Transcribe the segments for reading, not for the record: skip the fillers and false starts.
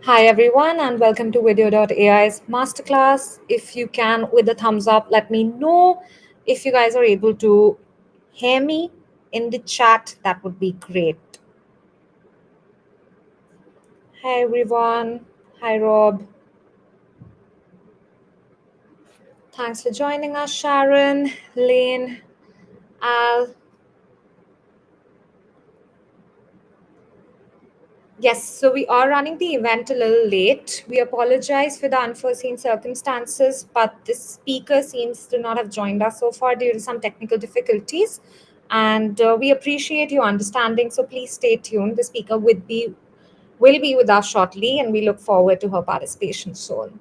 Hi everyone and welcome to vidyo.ai's Masterclass. If you can, with a thumbs up, let me know if you guys are able to hear me in the chat. That would be great. Hi everyone. Hi Rob. Thanks for joining us, Sharon, Lane, Al. Yes, so we are running the event a little late. We apologize for the unforeseen circumstances, but the speaker seems to not have joined us so far due to some technical difficulties. And we appreciate your understanding. So please stay tuned. The speaker will be with us shortly, and we look forward to her participation soon.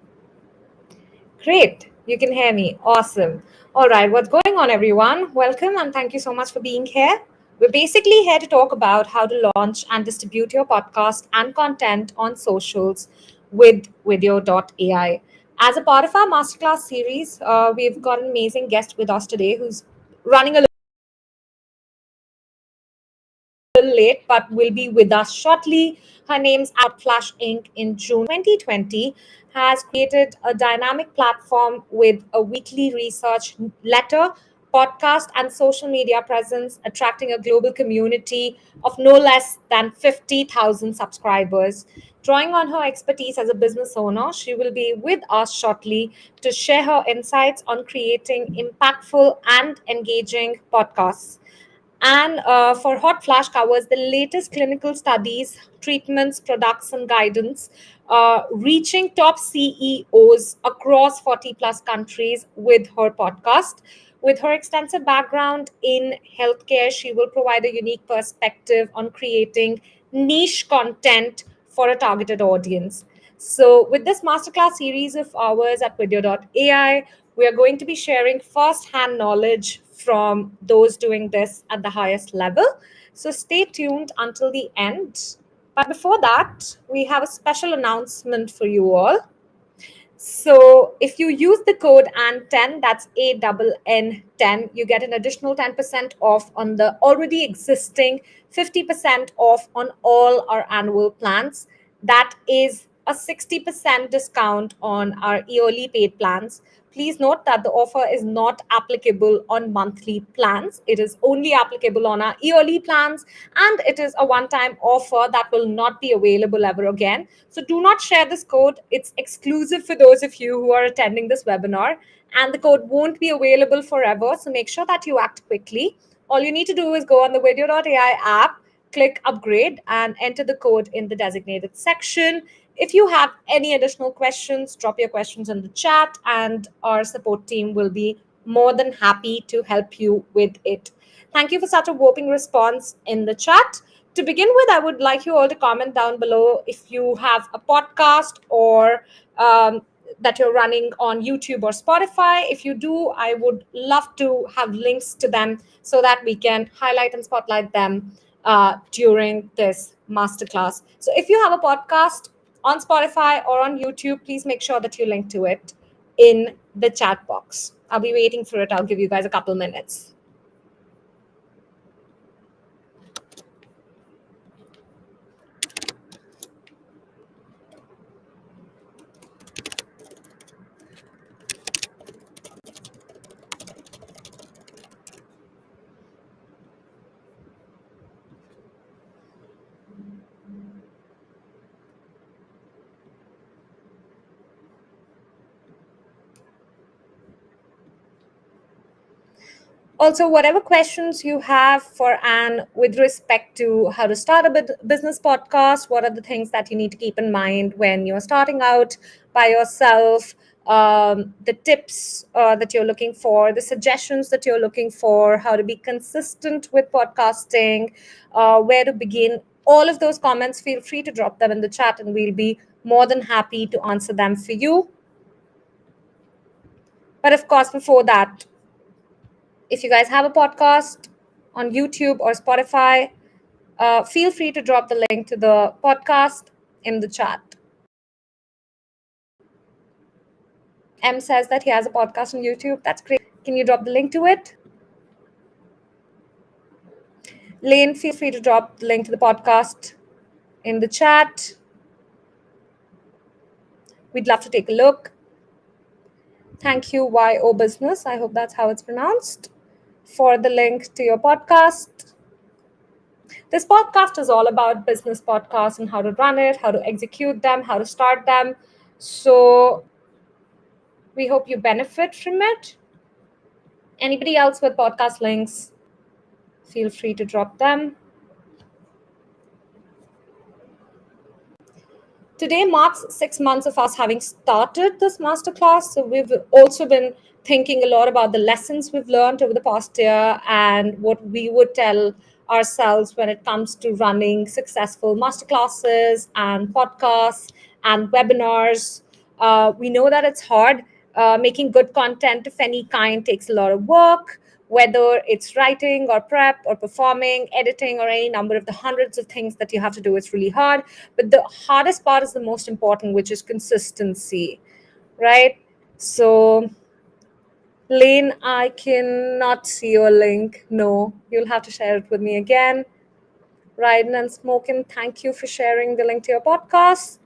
Great. You can hear me. Awesome. All right. What's going on, everyone? Welcome and thank you so much for being here. We're basically here to talk about how to launch and distribute your podcast and content on socials with vidyo.ai. As a part of our masterclass series, we've got an amazing guest with us today who's running a little late, but will be with us shortly. Her name's Flash Inc. in June 2020 has created a dynamic platform with a weekly research letter, podcast, and social media presence, attracting a global community of no less than 50,000 subscribers. Drawing on her expertise as a business owner, she will be with us shortly to share her insights on creating impactful and engaging podcasts. And for Hot Flash covers the latest clinical studies, treatments, products, and guidance, reaching top CEOs across 40 plus countries with her podcast. With her extensive background in healthcare, she will provide a unique perspective on creating niche content for a targeted audience. So, with this masterclass series of ours at vidyo.ai, we are going to be sharing first-hand knowledge from those doing this at the highest level. So stay tuned until the end. But before that, we have a special announcement for you all. So if you use the code AN10, that's ANN10, you get an additional 10% off on the already existing 50% off on all our annual plans. That is a 60% discount on our yearly paid plans. Please note that the offer is not applicable on monthly plans. It is only applicable on our yearly plans, and it is a one-time offer that will not be available ever again. So do not share this code. It's exclusive for those of you who are attending this webinar, and the code won't be available forever. So make sure that you act quickly. All you need to do is go on the vidyo.ai app, click upgrade, and enter the code in the designated section. If you have any additional questions, drop your questions in the chat, and our support team will be more than happy to help you with it. Thank you for such a whopping response in the chat. To begin with, I would like you all to comment down below if you have a podcast or that you're running on YouTube or Spotify. If you do, I would love to have links to them so that we can highlight and spotlight them during this masterclass. So if you have a podcast on Spotify or on YouTube, please make sure that you link to it in the chat box. I'll be waiting for it. I'll give you guys a couple minutes. Also, whatever questions you have for Anne with respect to how to start a business podcast, what are the things that you need to keep in mind when you're starting out by yourself, the tips that you're looking for, the suggestions that you're looking for, how to be consistent with podcasting, where to begin, all of those comments, feel free to drop them in the chat and we'll be more than happy to answer them for you. But of course, before that, if you guys have a podcast on YouTube or Spotify, feel free to drop the link to the podcast in the chat. M says that he has a podcast on YouTube. That's great. Can you drop the link to it? Lane, feel free to drop the link to the podcast in the chat. We'd love to take a look. Thank you, YO Business. I hope that's how it's pronounced. For the link to your podcast. This podcast is all about business podcasts and how to run it, how to execute them, how to start them. So we hope you benefit from it. Anybody else with podcast links, feel free to drop them. Today marks 6 months of us having started this masterclass. So we've also been thinking a lot about the lessons we've learned over the past year and what we would tell ourselves when it comes to running successful masterclasses and podcasts and webinars. We know that it's hard. Making good content of any kind takes a lot of work, whether it's writing or prep or performing, editing, or any number of the hundreds of things that you have to do. It's really hard. But the hardest part is the most important, which is consistency, right? So, Lane, I cannot see your link. No, you'll have to share it with me again. Riding and Smoking, thank you for sharing the link to your podcast.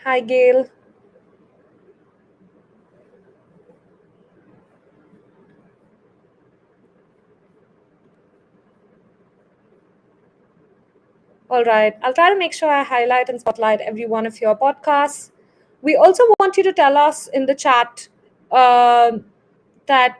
Hi, Gail. All right. I'll try to make sure I highlight and spotlight every one of your podcasts. We also want you to tell us in the chat that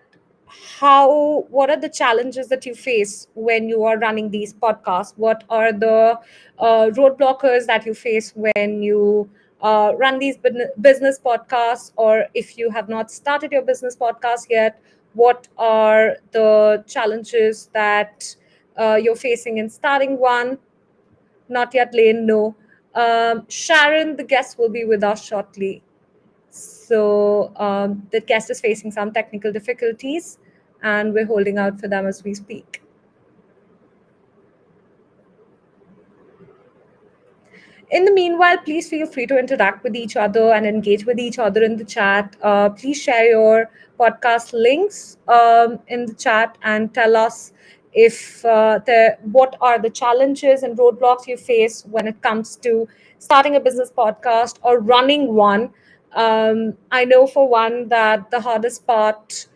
what are the challenges that you face when you are running these podcasts? What are the roadblockers that you face when you run these business podcasts? Or if you have not started your business podcast yet, what are the challenges that you're facing in starting one? Not yet, Lane, no. Sharon, the guest, will be with us shortly. So the guest is facing some technical difficulties, and we're holding out for them as we speak. In the meanwhile, please feel free to interact with each other and engage with each other in the chat. Please share your podcast links in the chat and tell us if what are the challenges and roadblocks you face when it comes to starting a business podcast or running one. I know for one that the hardest part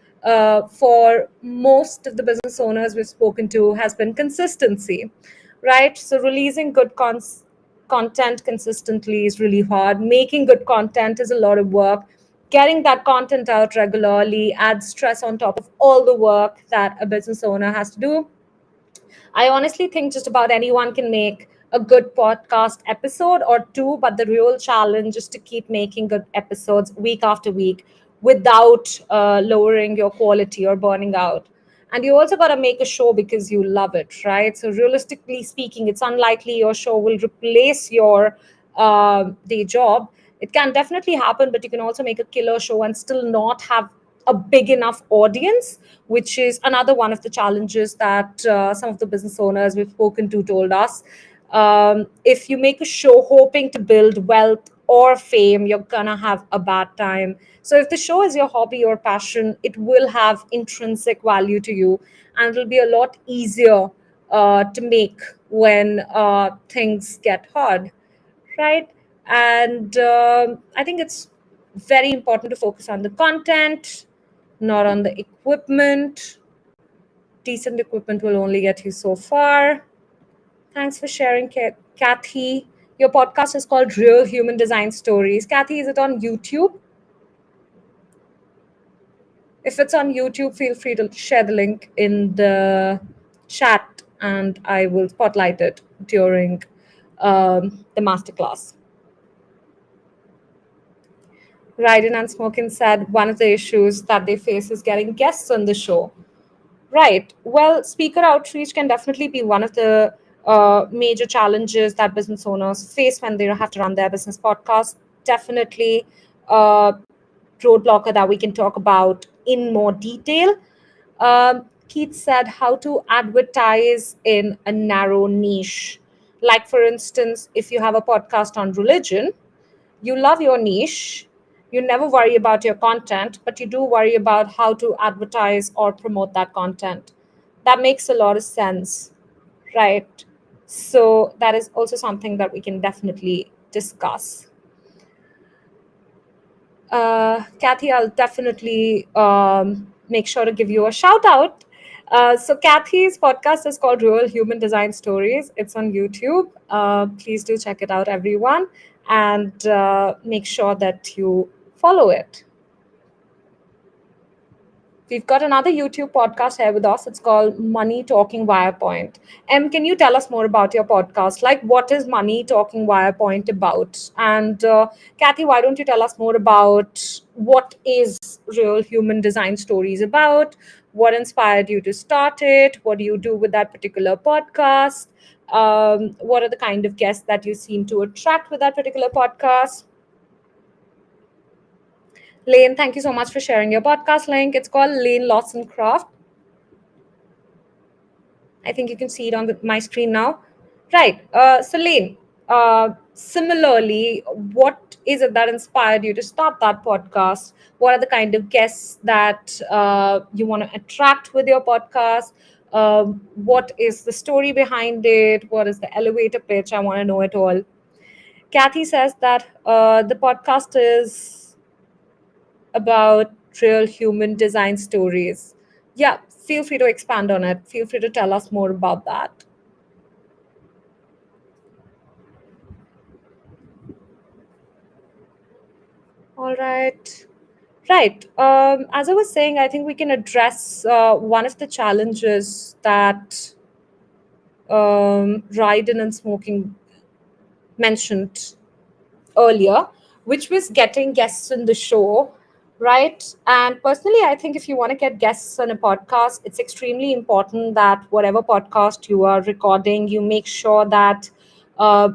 for most of the business owners we've spoken to has been consistency, right? So releasing good content consistently is really hard. Making good content is a lot of work. Getting that content out regularly adds stress on top of all the work that a business owner has to do. I honestly think just about anyone can make a good podcast episode or two, but the real challenge is to keep making good episodes week after week without lowering your quality or burning out. And you also got to make a show because you love it, right? So, realistically speaking, it's unlikely your show will replace your day job. It can definitely happen, but you can also make a killer show and still not have a big enough audience, which is another one of the challenges that some of the business owners we've spoken to told us. If you make a show hoping to build wealth or fame, you're gonna have a bad time. So if the show is your hobby or passion, it will have intrinsic value to you, and it'll be a lot easier to make when things get hard, right? And I think it's very important to focus on the content, not on the equipment. Decent equipment will only get you so far. Thanks for sharing, Kathy. Your podcast is called Real Human Design Stories. Kathy, is it on YouTube? If it's on YouTube, feel free to share the link in the chat and I will spotlight it during the masterclass. Ryden and Smokin said one of the issues that they face is getting guests on the show. Right. Well, speaker outreach can definitely be one of the major challenges that business owners face when they have to run their business podcast. Definitely a roadblocker that we can talk about in more detail. Keith said how to advertise in a narrow niche. Like, for instance, if you have a podcast on religion, you love your niche, you never worry about your content, but you do worry about how to advertise or promote that content. That makes a lot of sense, right? So that is also something that we can definitely discuss. Kathy, I'll definitely make sure to give you a shout out. So, Kathy's podcast is called Real Human Design Stories. It's on YouTube. Please do check it out, everyone, and make sure that you follow it. We've got another YouTube podcast here with us. It's called Money Talking Via Point. Can you tell us more about your podcast? Like, what is Money Talking Via Point about? And Kathy, why don't you tell us more about what is Real Human Design Stories about? What inspired you to start it? What do you do with that particular podcast? What are the kind of guests that you seem to attract with that particular podcast? Lane, thank you so much for sharing your podcast link. It's called Lane Lawson Craft. I think you can see it on my screen now. Right. So, Lane, similarly, what is it that inspired you to start that podcast? What are the kind of guests that you want to attract with your podcast? What is the story behind it? What is the elevator pitch? I want to know it all. Kathy says that the podcast is about real human design stories. Yeah, feel free to expand on it. Feel free to tell us more about that. All right. Right. As I was saying, I think we can address one of the challenges that Ryden and smoking mentioned earlier, which was getting guests on the show, right? And personally, I think if you want to get guests on a podcast, it's extremely important that whatever podcast you are recording, you make sure that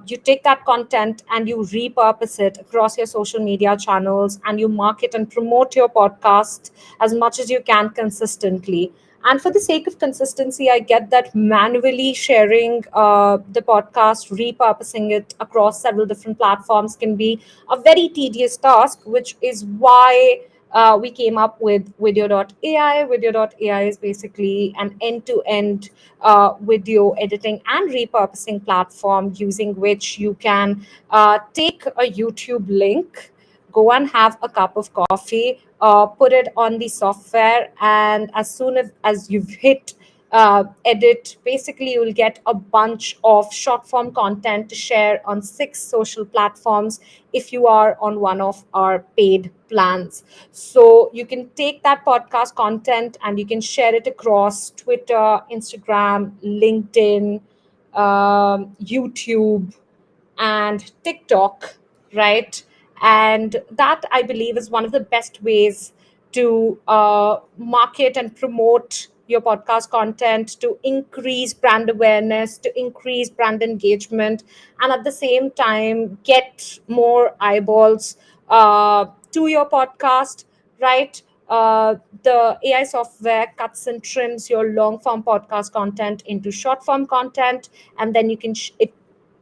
you take that content and you repurpose it across your social media channels and you market and promote your podcast as much as you can consistently. And for the sake of consistency, I get that manually sharing the podcast, repurposing it across several different platforms can be a very tedious task, which is why we came up with vidyo.ai. Vidyo.ai is basically an end to end video editing and repurposing platform using which you can take a YouTube link, go and have a cup of coffee, put it on the software, and as soon as you've hit edit, basically you'll get a bunch of short form content to share on 6 social platforms if you are on one of our paid plans. So you can take that podcast content and you can share it across Twitter, Instagram, LinkedIn, YouTube, and TikTok, right? And that, I believe, is one of the best ways to market and promote your podcast content, to increase brand awareness, to increase brand engagement, and at the same time, get more eyeballs to your podcast, right? The AI software cuts and trims your long form podcast content into short form content, and then you can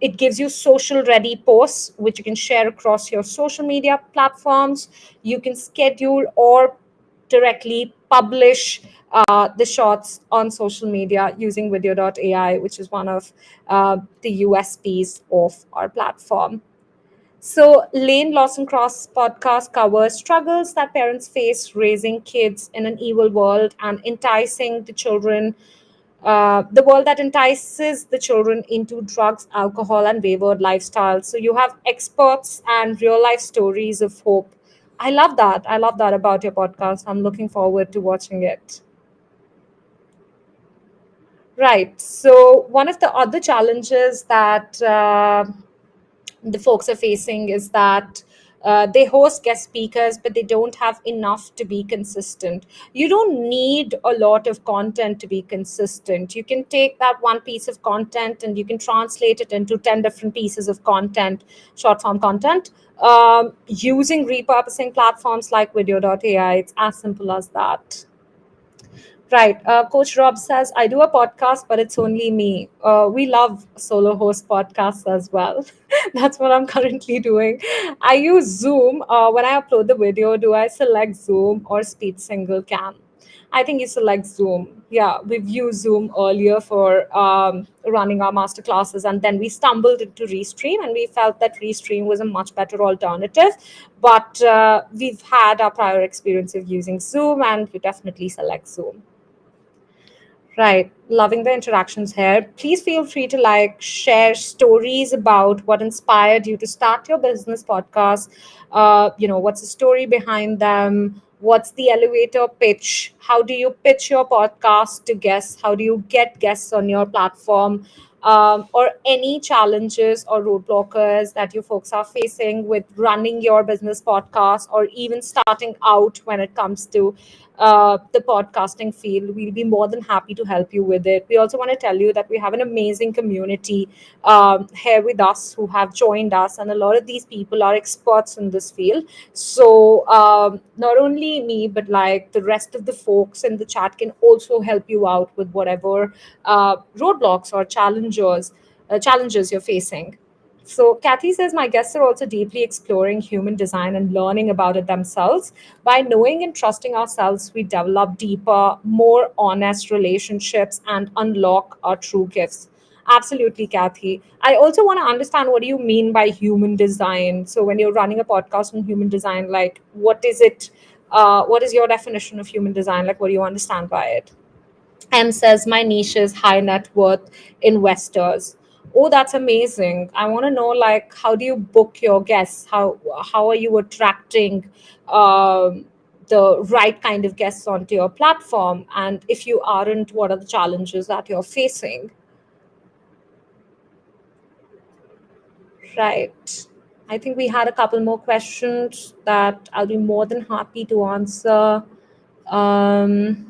it gives you social ready posts which you can share across your social media platforms. You can schedule or directly publish the shots on social media using vidyo.ai, which is one of the USPs of our platform. So, Lane Lawson Cross podcast covers struggles that parents face raising kids in an evil world and enticing the children, the world that entices the children into drugs, alcohol, and wayward lifestyles. So, you have experts and real life stories of hope. I love that. I love that about your podcast. I'm looking forward to watching it. Right. So, one of the other challenges that the folks are facing is that they host guest speakers, but they don't have enough to be consistent. You don't need a lot of content to be consistent. You can take that one piece of content and you can translate it into 10 different pieces of content, short form content, using repurposing platforms like vidyo.ai. It's as simple as that. Right. Coach Rob says, I do a podcast, but it's only me. We love solo host podcasts as well. That's what I'm currently doing. I use Zoom. When I upload the video, do I select Zoom or speech single cam? I think you select Zoom. Yeah, we've used Zoom earlier for running our master classes, and then we stumbled into Restream, and we felt that Restream was a much better alternative. But we've had our prior experience of using Zoom, and we definitely select Zoom. Right. Loving the interactions here. Please feel free to share stories about what inspired you to start your business podcast. What's the story behind them? What's the elevator pitch? How do you pitch your podcast to guests? How do you get guests on your platform? Or any challenges or roadblockers that you folks are facing with running your business podcast, or even starting out when it comes to the podcasting field. We'll be more than happy to help you with it. We also want to tell you that we have an amazing community here with us who have joined us, and a lot of these people are experts in this field. So not only me, but the rest of the folks in the chat can also help you out with whatever roadblocks or challenges you're facing. So, Kathy says, my guests are also deeply exploring human design and learning about it themselves. By knowing and trusting ourselves, we develop deeper, more honest relationships and unlock our true gifts. Absolutely, Kathy. I also want to understand, what do you mean by human design? So, when you're running a podcast on human design, what is it? What is your definition of human design? What do you understand by it? M says, my niche is high net worth investors. Oh, that's amazing. I want to know, how do you book your guests? How are you attracting um, the right kind of guests onto your platform? And if you aren't, what are the challenges that you're facing? Right. I think we had a couple more questions that I'll be more than happy to answer. Um,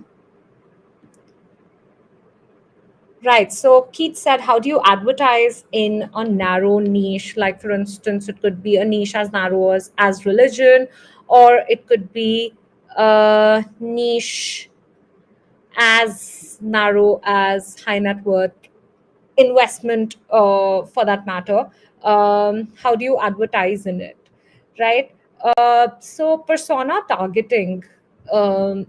Right. So Keith said, how do you advertise in a narrow niche? Like, for instance, it could be a niche as narrow as religion, or it could be a niche as narrow as high net worth investment, for that matter. How do you advertise in it, right? So persona targeting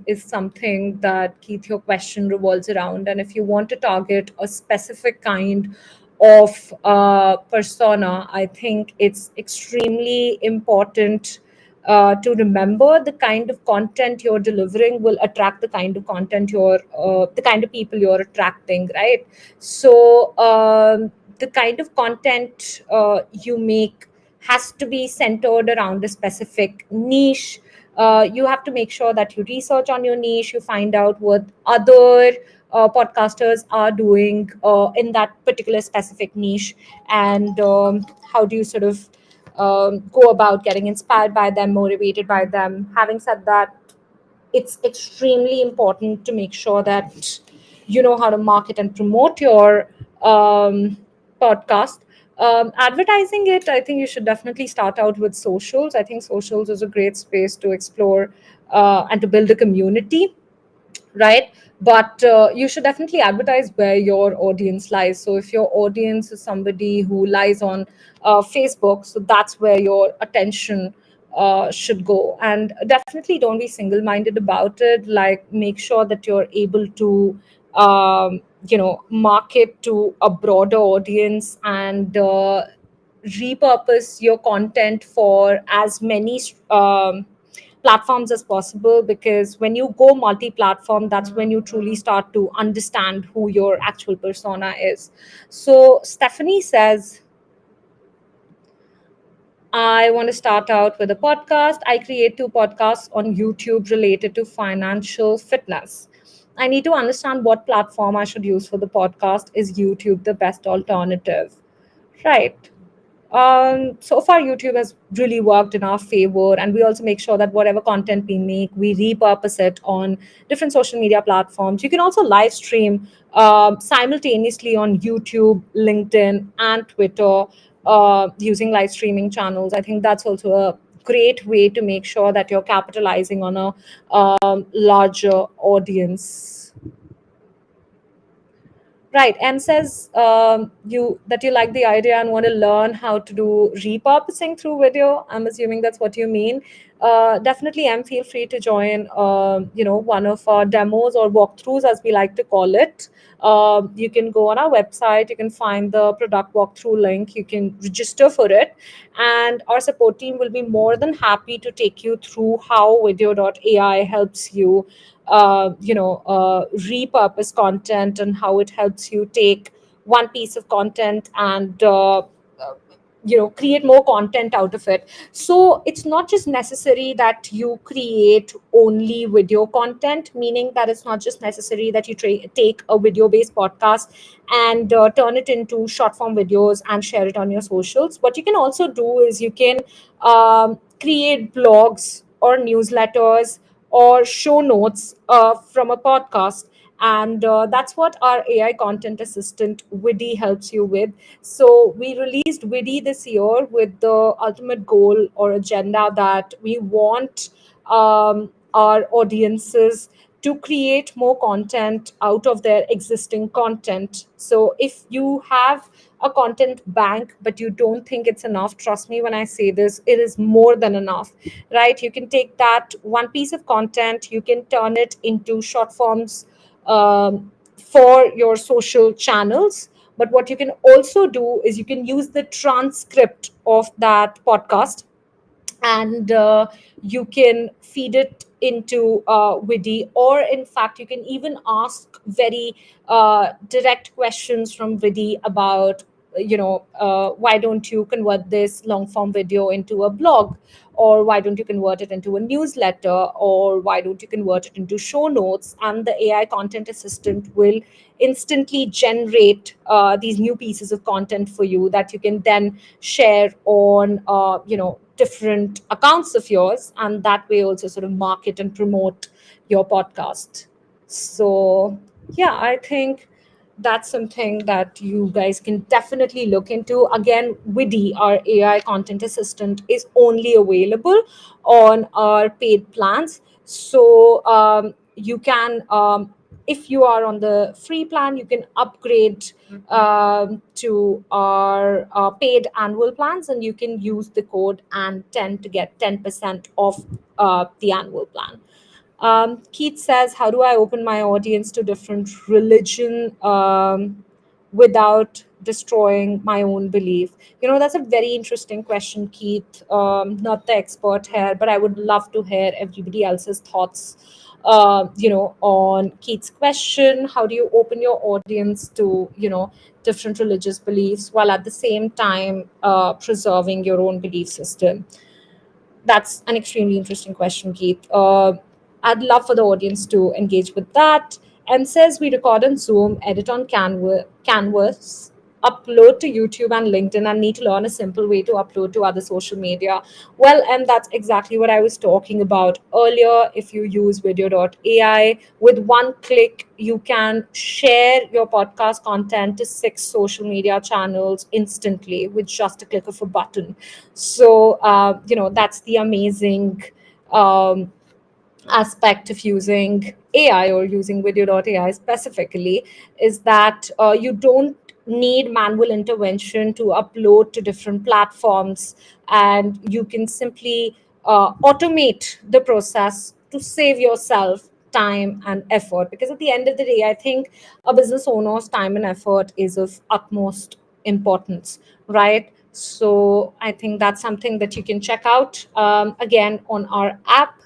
is something that, Keith, your question revolves around. And if you want to target a specific kind of persona, I think it's extremely important to remember the kind of content you're delivering will attract the kind of people you're attracting, right? So the kind of content you make has to be centered around a specific niche. You have to make sure that you research on your niche, you find out what other podcasters are doing in that particular specific niche, and how do you sort of go about getting inspired by them, motivated by them. Having said that, it's extremely important to make sure that you know how to market and promote your podcast. Advertising it, I think you should definitely start out with socials. I think socials is a great space to explore and to build a community, right? But you should definitely advertise where your audience lies. So if your audience is somebody who lies on Facebook, so that's where your attention should go. And definitely don't be single minded about it. Make sure that you're able to market to a broader audience, and repurpose your content for as many platforms as possible, because when you go multi-platform, that's when you truly start to understand who your actual persona is. So Stephanie says, I want to start out with a podcast. I create 2 podcasts on YouTube related to financial fitness. I need to understand what platform I should use for the podcast. Is YouTube the best alternative? Right. So far, YouTube has really worked in our favor, and we also make sure that whatever content we make, we repurpose it on different social media platforms. You can also live stream simultaneously on YouTube, LinkedIn, and Twitter using live streaming channels. I think that's also a great way to make sure that you're capitalizing on a larger audience. Right. M says you like the idea and want to learn how to do repurposing through video. I'm assuming that's what you mean. definitely feel free to join, one of our demos or walkthroughs, as we like to call it. You can go on our website, you can find the product walkthrough link, you can register for it, and our support team will be more than happy to take you through how video.ai helps you, repurpose content, and how it helps you take one piece of content and create more content out of it. So it's not just necessary that you create only video content, meaning that it's not just necessary that you take a video based podcast and turn it into short form videos and share it on your socials. What you can also do is you can create blogs or newsletters or show notes from a podcast, and that's what our AI content assistant Widi helps you with. So we released Widi this year with the ultimate goal or agenda that we want our audiences to create more content out of their existing content. So if you have a content bank but you don't think it's enough, trust me when I say this, it is more than enough, right? You can take that one piece of content, you can turn it into short forms for your social channels. But what you can also do is you can use the transcript of that podcast, and you can feed it into Widi, or in fact, you can even ask very direct questions from Widi about, why don't you convert this long form video into a blog, or why don't you convert it into a newsletter, or why don't you convert it into show notes, and the AI content assistant will instantly generate these new pieces of content for you that you can then share on different accounts of yours, and that way also sort of market and promote your podcast. So yeah, I think that's something that you guys can definitely look into. Again, Widi, our AI content assistant, is only available on our paid plans. So you can, if you are on the free plan, you can upgrade to our paid annual plans, and you can use the code and 10 to get 10% off the annual plan. Keith says, how do I open my audience to different religion without destroying my own belief? That's a very interesting question, Keith. Not the expert here, but I would love to hear everybody else's thoughts, on Keith's question. How do you open your audience to, different religious beliefs while at the same time preserving your own belief system? That's an extremely interesting question, Keith. I'd love for the audience to engage with that. And says we record on Zoom, edit on Canvas, upload to YouTube and LinkedIn, and need to learn a simple way to upload to other social media. Well, and that's exactly what I was talking about earlier. If you use vidyo.ai, with one click, you can share your podcast content to 6 social media channels instantly with just a click of a button. So, that's the amazing um, aspect of using AI, or using video.ai specifically, is that you don't need manual intervention to upload to different platforms, and you can simply automate the process to save yourself time and effort. Because at the end of the day, I think a business owner's time and effort is of utmost importance, right? So I think that's something that you can check out, again, on our app.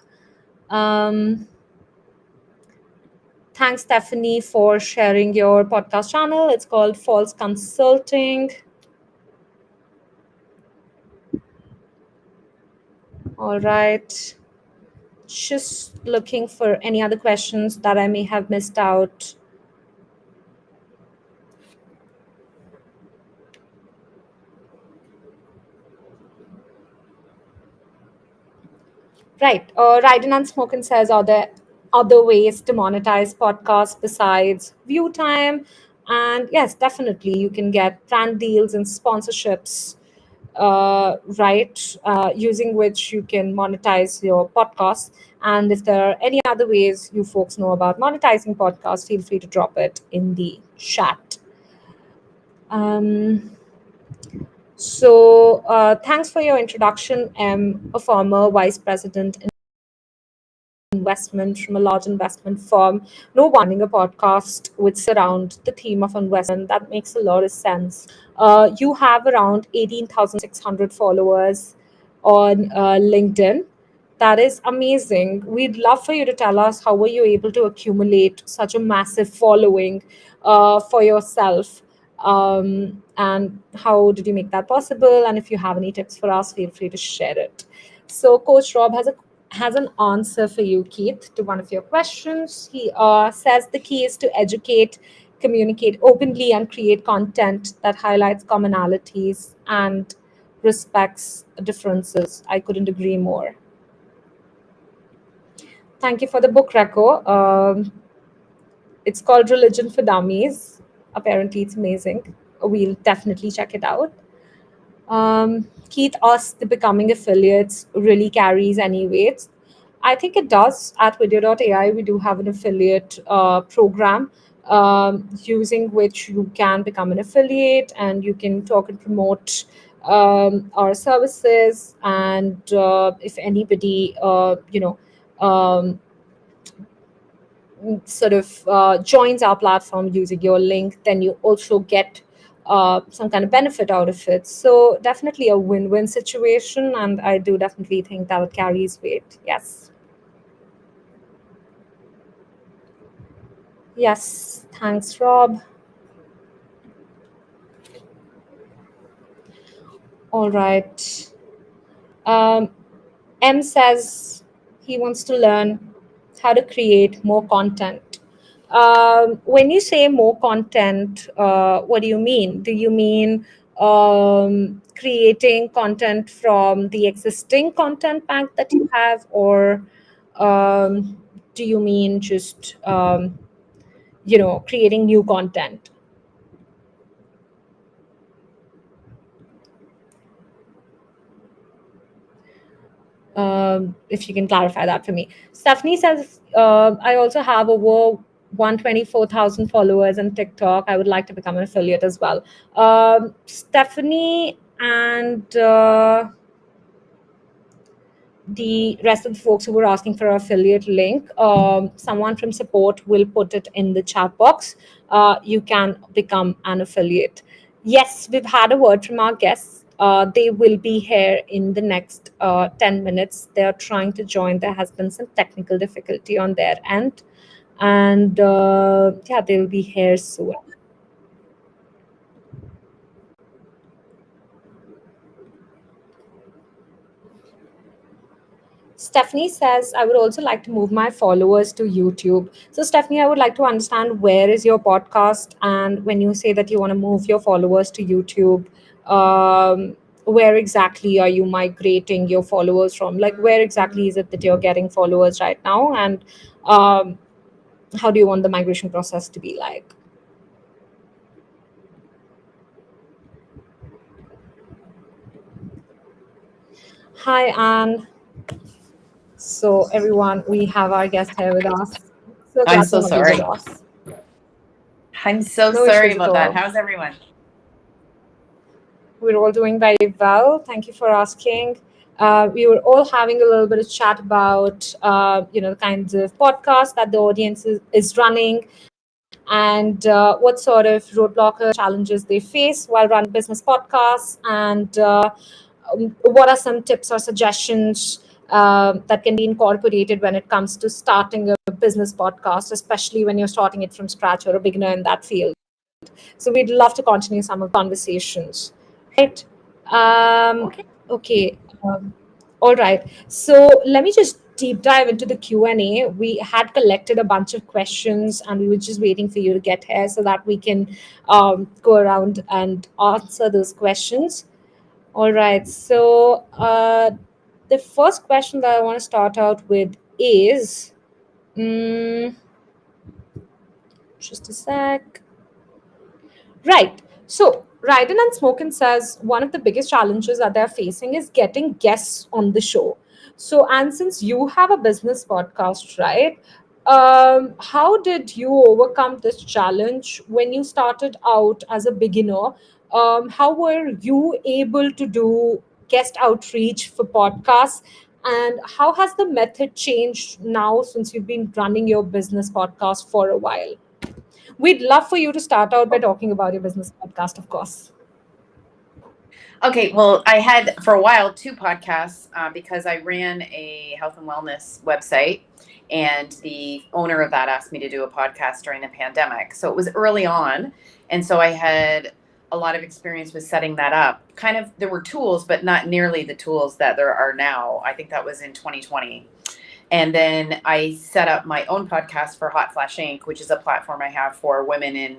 um, Thanks, Stephanie, for sharing your podcast channel. It's called False Consulting. All right. Just looking for any other questions that I may have missed out. Right. Ryden Unspoken says, are there other ways to monetize podcasts besides view time? And yes, definitely. You can get brand deals and sponsorships, right, using which you can monetize your podcast. And if there are any other ways you folks know about monetizing podcasts, feel free to drop it in the chat. Um, So, thanks for your introduction. I'm a former vice president investment from a large investment firm. No wonder a podcast which surround the theme of investment. That makes a lot of sense. You have around 18,600 followers on LinkedIn. That is amazing. We'd love for you to tell us how were you able to accumulate such a massive following for yourself, and how did you make that possible? And if you have any tips for us, feel free to share it. So, Coach Rob has an answer for you, Keith, to one of your questions. He says the key is to educate, communicate openly, and create content that highlights commonalities and respects differences. I couldn't agree more. Thank you for the book, Reco. It's called Religion for Dummies. Apparently, it's amazing. We'll definitely check it out. Keith asked the becoming affiliates really carries any weight. I think it does. At vidyo.ai, we do have an affiliate program using which you can become an affiliate and you can talk and promote our services. And if anybody, um, sort of joins our platform using your link, then you also get some kind of benefit out of it. So definitely a win-win situation, and I do definitely think that it carries weight. Yes. Yes. Thanks, Rob. All right. Um, M says he wants to learn how to create more content. When you say more content, what do you mean? Do you mean creating content from the existing content bank that you have, or um, do you mean just creating new content? If you can clarify that for me. Stephanie says, I also have over 124,000 followers on TikTok. I would like to become an affiliate as well. Stephanie and the rest of the folks who were asking for our affiliate link, someone from support will put it in the chat box. You can become an affiliate. Yes, we've had a word from our guests. They will be here in the next 10 minutes. They are trying to join. There has been some technical difficulty on their end. And yeah, they'll be here soon. Stephanie says, I would also like to move my followers to YouTube. So, Stephanie, I would like to understand where is your podcast? And when you say that you want to move your followers to YouTube, where exactly are you migrating your followers from? Like, where exactly is it that you're getting followers right now? And um, how do you want the migration process to be like? Hi, Anne. So, everyone, we have our guest here with us. So I'm glad so to have you with sorry. us. I'm so No sorry issues at about that. all. How's everyone? We're all doing very well. Thank you for asking. We were all having a little bit of chat about, the kinds of podcasts that the audience is running, and what sort of roadblock challenges they face while running business podcasts, and what are some tips or suggestions that can be incorporated when it comes to starting a business podcast, especially when you're starting it from scratch or a beginner in that field. So we'd love to continue some of the conversations. Right. Okay. Okay. All right. So let me just deep dive into the Q&A. We had collected a bunch of questions and we were just waiting for you to get here so that we can go around and answer those questions. All right. So the first question that I want to start out with is, mm, just a sec. Right. So, Ryden and Smokin says one of the biggest challenges that they're facing is getting guests on the show. So, and since you have a business podcast, right? How did you overcome this challenge when you started out as a beginner? How were you able to do guest outreach for podcasts? And how has the method changed now since you've been running your business podcast for a while? We'd love for you to start out by talking about your business podcast, of course. Okay, well, I had for a while two podcasts because I ran a health and wellness website, and the owner of that asked me to do a podcast during the pandemic. So it was early on, and so I had a lot of experience with setting that up. Kind of, there were tools, but not nearly the tools that there are now. I think that was in 2020. And then I set up my own podcast for Hot Flash Inc., which is a platform I have for women in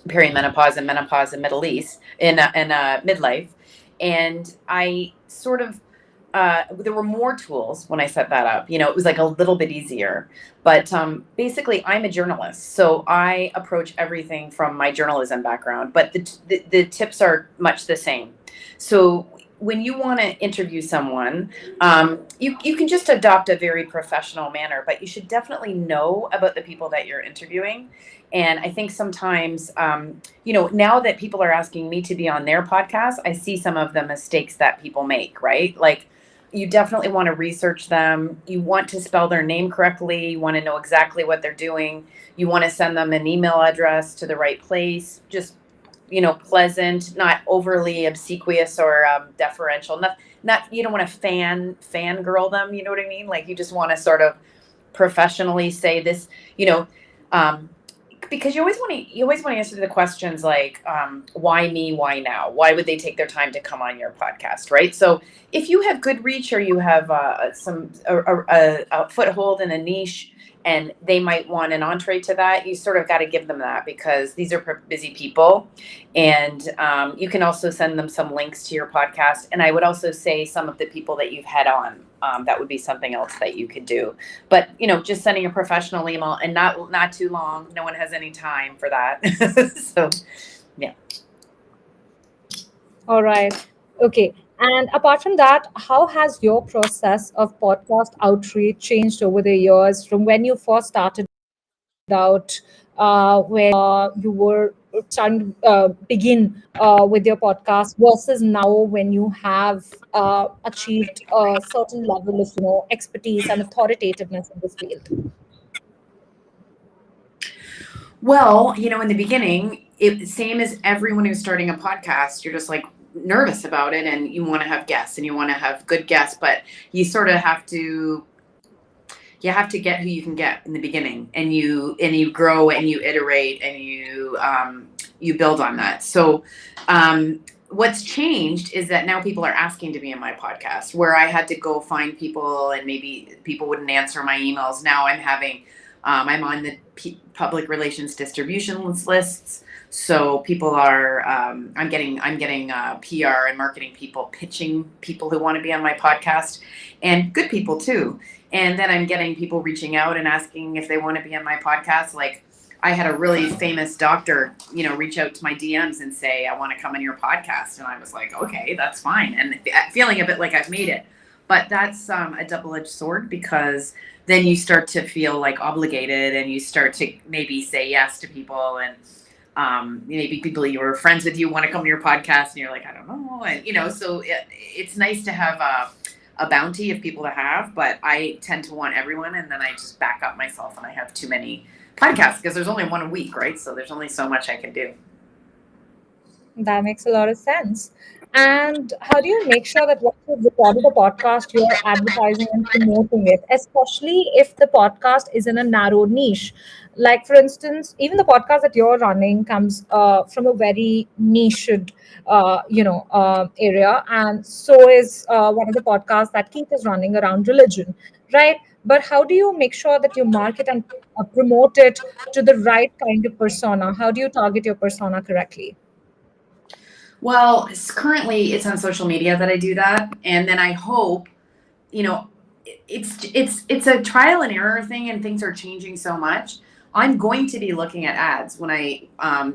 perimenopause and menopause in Middle East in midlife. And I sort of there were more tools when I set that up. You know, it was like a little bit easier. But basically, I'm a journalist, so I approach everything from my journalism background. But the tips are much the same. So when you want to interview someone, you can just adopt a very professional manner, but you should definitely know about the people that you're interviewing. And I think sometimes, now that people are asking me to be on their podcast, I see some of the mistakes that people make, right? Like, you definitely want to research them. You want to spell their name correctly. You want to know exactly what they're doing. You want to send them an email address to the right place. Just, pleasant, not overly obsequious or deferential. Not you don't want to fangirl them. You know what I mean? Like, you just want to sort of professionally say this. Um, because you always want to answer the questions like, why me, why now, why would they take their time to come on your podcast, right? So if you have good reach, or you have a foothold in a niche, and they might want an entree to that, you sort of got to give them that, because these are busy people. And you can also send them some links to your podcast, and I would also say some of the people that you've had on. That would be something else that you could do. But just sending a professional email, and not too long. No one has any time for that. So yeah. All right. Okay. And apart from that, how has your process of podcast outreach changed over the years from when you first started out, when you were trying to begin with your podcast, versus now when you have achieved a certain level of expertise and authoritativeness in this field? Well, in the beginning, it same as everyone who's starting a podcast, you're just like nervous about it, and you want to have guests, and you want to have good guests, but you sort of have to get who you can get in the beginning, and you grow, and you iterate, and you build on that. So what's changed is that now people are asking to be in my podcast, where I had to go find people, and maybe people wouldn't answer my emails. Now I'm on the public relations distribution lists. So people are, I'm getting PR and marketing people pitching people who want to be on my podcast, and good people too. And then I'm getting people reaching out and asking if they want to be on my podcast. Like, I had a really famous doctor, reach out to my DMs and say, I want to come on your podcast. And I was like, okay, that's fine. And feeling a bit like I've made it. But that's a double-edged sword, because then you start to feel like obligated, and you start to maybe say yes to people, and maybe people you were friends with you want to come to your podcast, and you're like, I don't know. And, so it's nice to have a bounty of people to have, but I tend to want everyone, and then I just back up myself, and I have too many podcasts, because there's only one a week, right? So there's only so much I can do. That makes a lot of sense. And how do you make sure that once you've recorded a podcast, you're advertising and promoting it, especially if the podcast is in a narrow niche? Like, for instance, even the podcast that you're running comes from a very niched, area, and so is one of the podcasts that Keith is running around religion, right? But how do you make sure that you market and promote it to the right kind of persona? How do you target your persona correctly? Well, currently it's on social media that I do that, and then I hope, it's a trial and error thing, and things are changing so much. I'm going to be looking at ads when I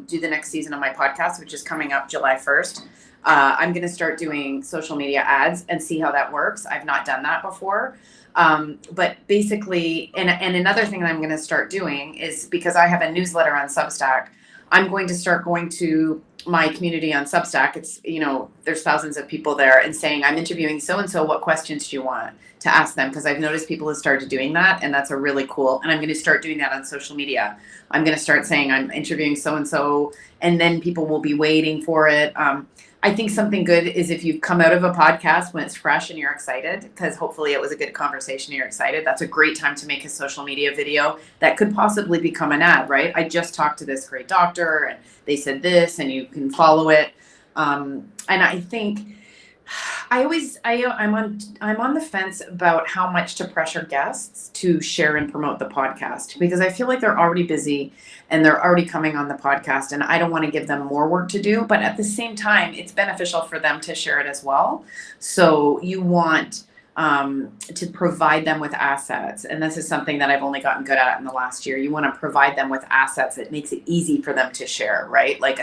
do the next season of my podcast, which is coming up July 1st. I'm going to start doing social media ads and see how that works. I've not done that before. But basically, and another thing that I'm going to start doing is, because I have a newsletter on Substack, I'm going to start going to my community on Substack, it's, there's thousands of people there, and saying, I'm interviewing so and so, what questions do you want to ask them? Because I've noticed people have started doing that, and that's a really cool. And I'm going to start doing that on social media. I'm going to start saying I'm interviewing so and so, and then people will be waiting for it. I think something good is if you've come out of a podcast when it's fresh and you're excited, because hopefully it was a good conversation and you're excited. That's a great time to make a social media video that could possibly become an ad, right? I just talked to this great doctor and they said this, and you can follow it. And I think I'm on the fence about how much to pressure guests to share and promote the podcast, because I feel like they're already busy and they're already coming on the podcast, and I don't want to give them more work to do, but at the same time, it's beneficial for them to share it as well. So you want to provide them with assets. And this is something that I've only gotten good at in the last year. You want to provide them with assets that makes it easy for them to share, right? Like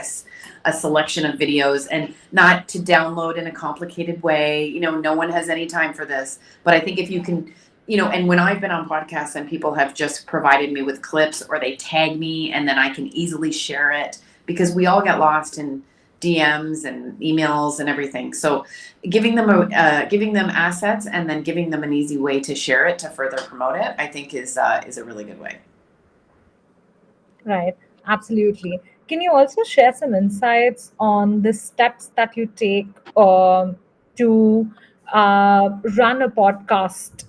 a selection of videos, and not to download in a complicated way. No one has any time for this, but I think if you can, and when I've been on podcasts and people have just provided me with clips, or they tag me, and then I can easily share it, because we all get lost in DMs and emails and everything. So giving them assets, and then giving them an easy way to share it, to further promote it, I think is a really good way. Right, absolutely. Can you also share some insights on the steps that you take to run a podcast?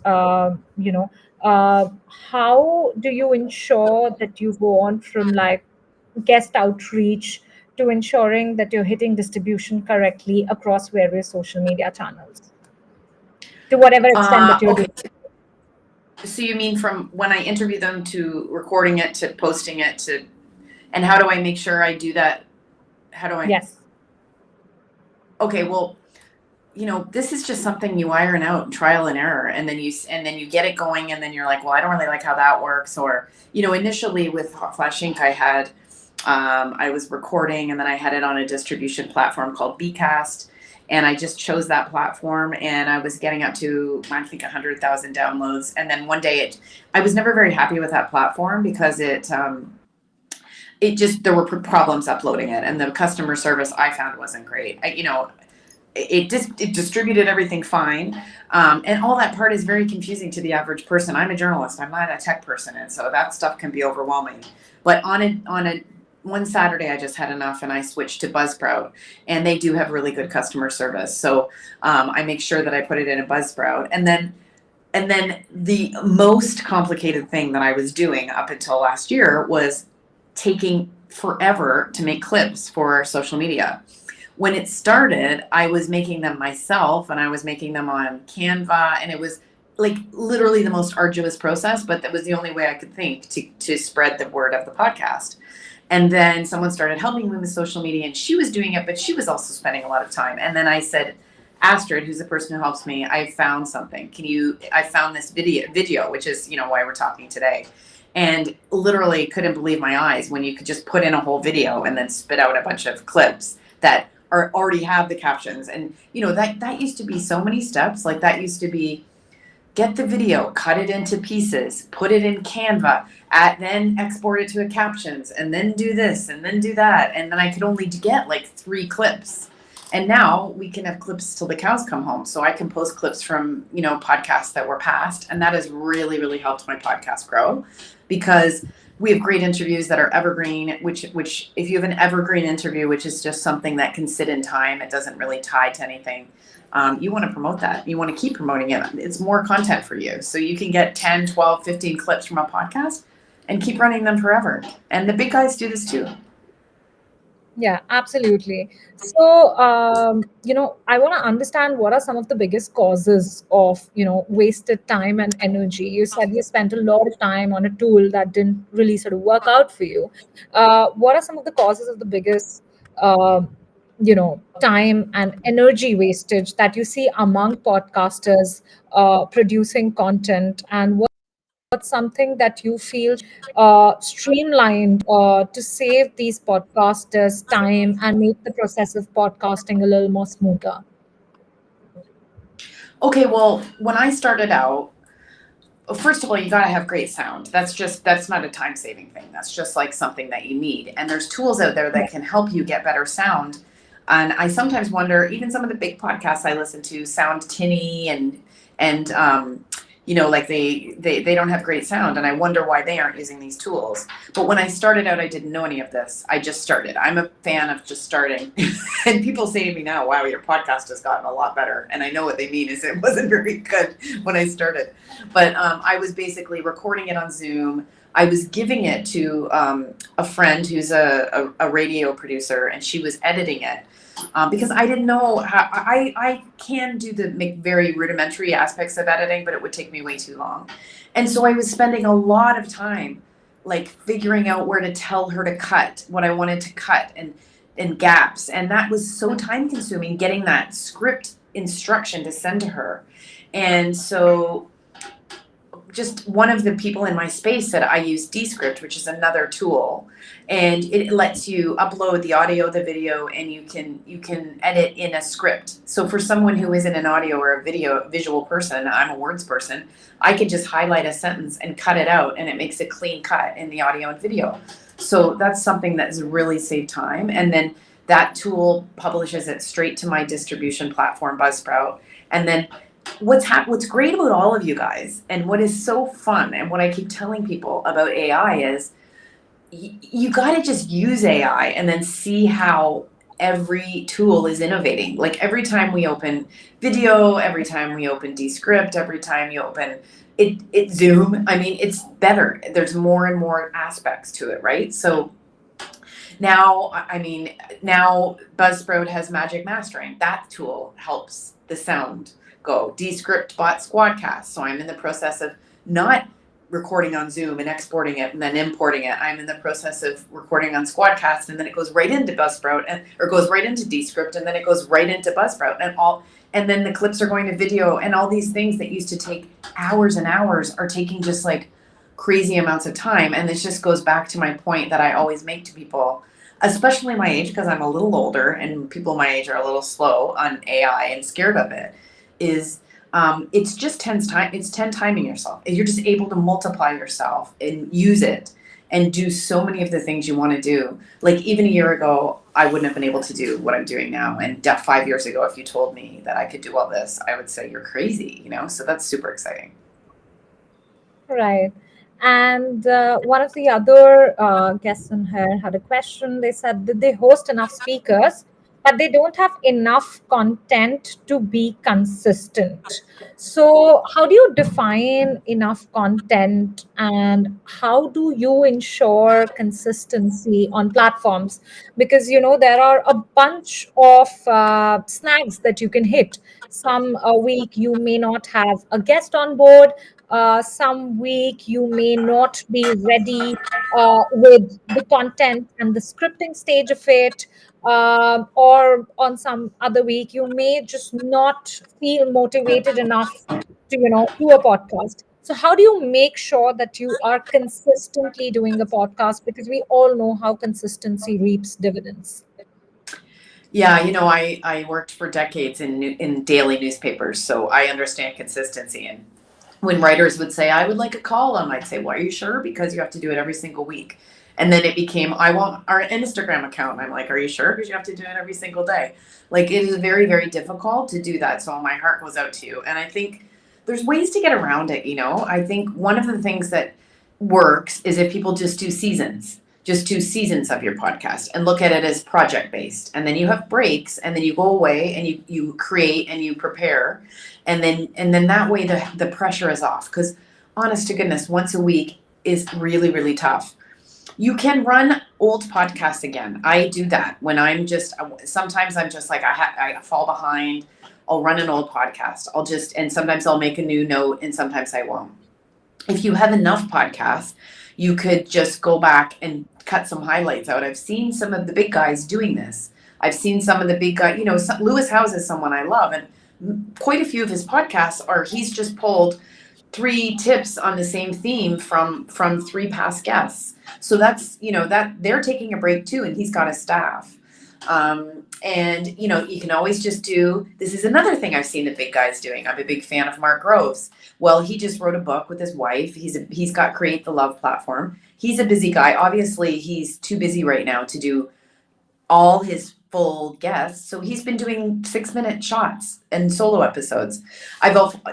How do you ensure that you go on from like guest outreach to ensuring that you're hitting distribution correctly across various social media channels to whatever extent that you're Okay. doing? So you mean from when I interview them to recording it to posting it to, and how do I make sure I do that? How do I? Yes. Okay, well, this is just something you iron out and trial and error, and then you get it going, and then you're like, well, I don't really like how that works. Or, initially with Hot Flash Inc., I was recording, and then I had it on a distribution platform called Bcast, and I just chose that platform, and I was getting up to, I think, 100,000 downloads. And then one day I was never very happy with that platform, because there were problems uploading it, and the customer service I found wasn't great. It distributed everything fine, and all that part is very confusing to the average person. I'm a journalist, I'm not a tech person, and so that stuff can be overwhelming. But one Saturday, I just had enough, and I switched to Buzzsprout, and they do have really good customer service. So I make sure that I put it in a Buzzsprout, and then the most complicated thing that I was doing up until last year was taking forever to make clips for social media. When it started, I was making them myself, and I was making them on Canva, and it was like literally the most arduous process, but that was the only way I could think to spread the word of the podcast. And then someone started helping me with social media, and she was doing it, but she was also spending a lot of time. And then I said, Astrid, who's the person who helps me, I found something. I found this video, which is, why we're talking today. And literally couldn't believe my eyes when you could just put in a whole video and then spit out a bunch of clips that already have the captions. And that used to be so many steps. Like, that used to be, get the video, cut it into pieces, put it in Canva, then export it to a captions, and then do this and then do that. And then I could only get like 3 clips. And now we can have clips till the cows come home. So I can post clips from, podcasts that were past. And that has really, really helped my podcast grow, because we have great interviews that are evergreen, which if you have an evergreen interview, which is just something that can sit in time, it doesn't really tie to anything. You want to promote that. You want to keep promoting it. It's more content for you. So you can get 10, 12, 15 clips from a podcast and keep running them forever. And the big guys do this too. Yeah, absolutely. So, I want to understand what are some of the biggest causes of, wasted time and energy. You said you spent a lot of time on a tool that didn't really sort of work out for you. What are some of the causes of the biggest, time and energy wastage that you see among podcasters producing content? And what's something that you feel streamlined to save these podcasters time and make the process of podcasting a little more smoother? Okay, well, when I started out, first of all, you got to have great sound. That's not a time saving thing. That's just like something that you need. And there's tools out there that can help you get better sound. And I sometimes wonder, even some of the big podcasts I listen to sound tinny and like they don't have great sound. And I wonder why they aren't using these tools. But when I started out, I didn't know any of this. I just started. I'm a fan of just starting. And people say to me now, wow, your podcast has gotten a lot better. And I know what they mean is it wasn't very good when I started. But I was basically recording it on Zoom. I was giving it to a friend who's a radio producer, and she was editing it. Because I didn't know how I can do the very rudimentary aspects of editing, but it would take me way too long. And so I was spending a lot of time like figuring out where to tell her to cut, what I wanted to cut and gaps. And that was so time consuming, getting that script instruction to send to her. And so just one of the people in my space said I use Descript, which is another tool, and it lets you upload the audio, the video, and you can edit in a script. So for someone who isn't an audio or a visual person, I'm a words person, I can just highlight a sentence and cut it out, and it makes a clean cut in the audio and video. So that's something that's really saved time. And then that tool publishes it straight to my distribution platform, Buzzsprout. And then what's great about all of you guys, and what is so fun, and what I keep telling people about AI is you got to just use AI and then see how every tool is innovating. Like every time we open video, every time we open Descript, every time you open it Zoom, I mean, it's better. There's more and more aspects to it, right? So now Buzzsprout has magic mastering. That tool helps the sound go. Descript bought Squadcast, so I'm in the process of not recording on Zoom and exporting it and then importing it. I'm in the process of recording on Squadcast, and then it goes right into Buzzsprout, or goes right into Descript, and then it goes right into Buzzsprout, and then the clips are going to video, and all these things that used to take hours and hours are taking just like crazy amounts of time. And this just goes back to my point that I always make to people, especially my age, because I'm a little older and people my age are a little slow on AI and scared of it, is it's just 10 timing yourself. You're just able to multiply yourself and use it and do so many of the things you want to do. Like even a year ago, I wouldn't have been able to do what I'm doing now. And 5 years ago, if you told me that I could do all this, I would say you're crazy, So that's super exciting. Right. And one of the other guests in here had a question. They said, did they host enough speakers, but they don't have enough content to be consistent? So how do you define enough content, and how do you ensure consistency on platforms? Because, there are a bunch of snags that you can hit. Some week you may not have a guest on board. Some week you may not be ready with the content and the scripting stage of it, or on some other week you may just not feel motivated enough to do a podcast. So how do you make sure that you are consistently doing a podcast, because we all know how consistency reaps dividends? Yeah, I worked for decades in daily newspapers, so I understand consistency. And when writers would say, I would like a column, I'd say, well, are you sure? Because you have to do it every single week. And then it became, I want our Instagram account. And I'm like, are you sure? Because you have to do it every single day. Like, it is very, very difficult to do that. So my heart goes out to you. And I think there's ways to get around it. I think one of the things that works is if people just do seasons. Just 2 seasons of your podcast and look at it as project based. And then you have breaks, and then you go away and you create and you prepare. And then that way the pressure is off. Because honest to goodness, once a week is really, really tough. You can run old podcasts again. I do that when sometimes I'm just like, I fall behind. I'll run an old podcast. And sometimes I'll make a new note, and sometimes I won't. If you have enough podcasts, you could just go back and cut some highlights out. I've seen some of the big guys doing this. I've seen some of the big guys, Lewis Howes is someone I love, and quite a few of his podcasts he's just pulled 3 tips on the same theme from 3 past guests. So that's, that they're taking a break too, and he's got a staff. And you can always just do, this is another thing I've seen the big guys doing. I'm a big fan of Mark Groves. Well, he just wrote a book with his wife. He's got Create the Love platform. He's a busy guy. Obviously, he's too busy right now to do all his full guests. So he's been doing 6-minute shots and solo episodes.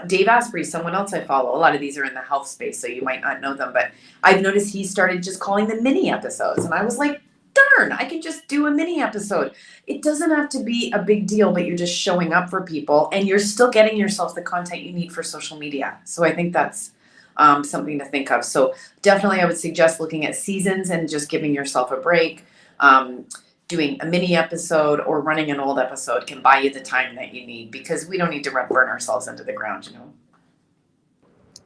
Dave Asprey, someone else I follow. A lot of these are in the health space, so you might not know them, but I've noticed he started just calling them mini episodes. And I was like, darn, I could just do a mini episode. It doesn't have to be a big deal, but you're just showing up for people and you're still getting yourself the content you need for social media. So I think that's something to think of. So definitely I would suggest looking at seasons and just giving yourself a break. Doing a mini episode or running an old episode can buy you the time that you need, because we don't need to burn ourselves into the ground,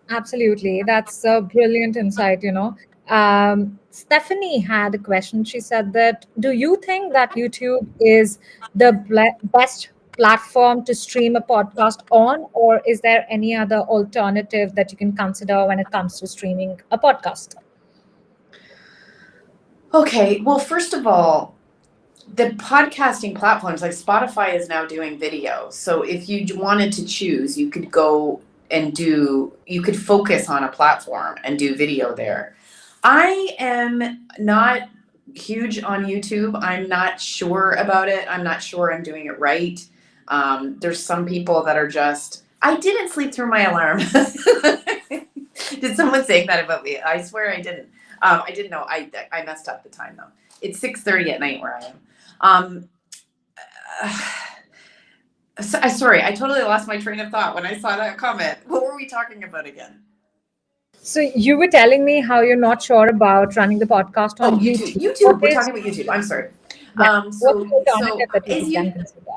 Absolutely. That's a brilliant insight. Stephanie had a question. She said that, do you think that YouTube is the best platform to stream a podcast on, or is there any other alternative that you can consider when it comes to streaming a podcast? Okay, well, first of all, the podcasting platforms like Spotify is now doing video. So if you wanted to choose, you could go and you could focus on a platform and do video there. I am not huge on YouTube. I'm not sure about it. I'm not sure I'm doing it right. There's some people that are just, I didn't sleep through my alarm. Did someone say that about me? I swear I didn't. I didn't know. I messed up the time though. It's 6:30 at night where I am. Sorry, I totally lost my train of thought when I saw that comment. What were we talking about again? So you were telling me how you're not sure about running the podcast on YouTube. YouTube. YouTube. We're talking about YouTube. I'm sorry. Yeah, what's the So alternative that you could then consider?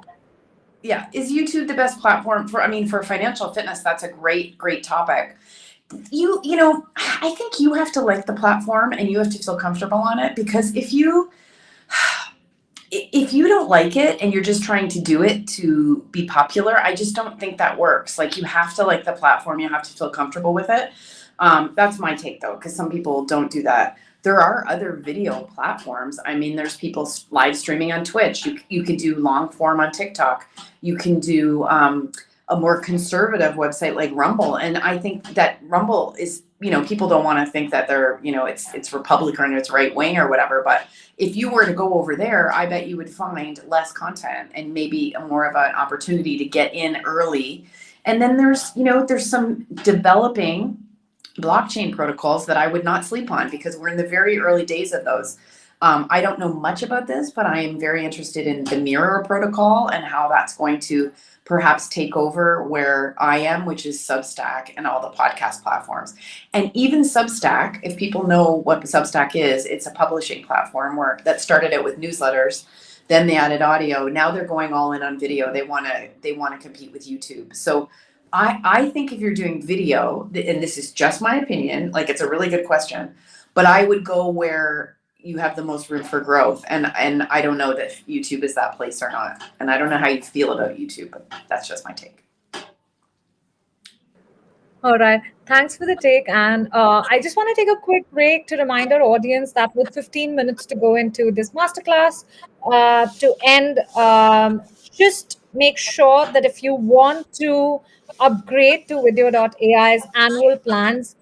is YouTube the best platform for financial fitness? That's a great topic. I think you have to like the platform and you have to feel comfortable on it, because if you don't like it and you're just trying to do it to be popular, I just don't think that works. Like, you have to like the platform, you have to feel comfortable with it. That's my take though, because some people don't do that. There are other video platforms. I mean, there's people live streaming on Twitch. You could do long form on TikTok. You can do a more conservative website like Rumble. And I think that Rumble is, people don't want to think that they're, it's Republican or it's right wing or whatever. But if you were to go over there, I bet you would find less content and maybe more of an opportunity to get in early. And then there's some developing blockchain protocols that I would not sleep on, because we're in the very early days of those. I don't know much about this, but I am very interested in the Mirror protocol and how that's going to perhaps take over where I am, which is Substack and all the podcast platforms. And even Substack, if people know what Substack is, it's a publishing platform that started out with newsletters. Then they added audio. Now they're going all in on video. They want to compete with YouTube. So I think if you're doing video, and this is just my opinion, like, it's a really good question, but I would go where you have the most room for growth. And I don't know that YouTube is that place or not. And I don't know how you feel about YouTube, but that's just my take. All right. Thanks for the take. And I just want to take a quick break to remind our audience that with 15 minutes to go into this masterclass, to end, just make sure that if you want to upgrade to vidyo.ai's annual plans,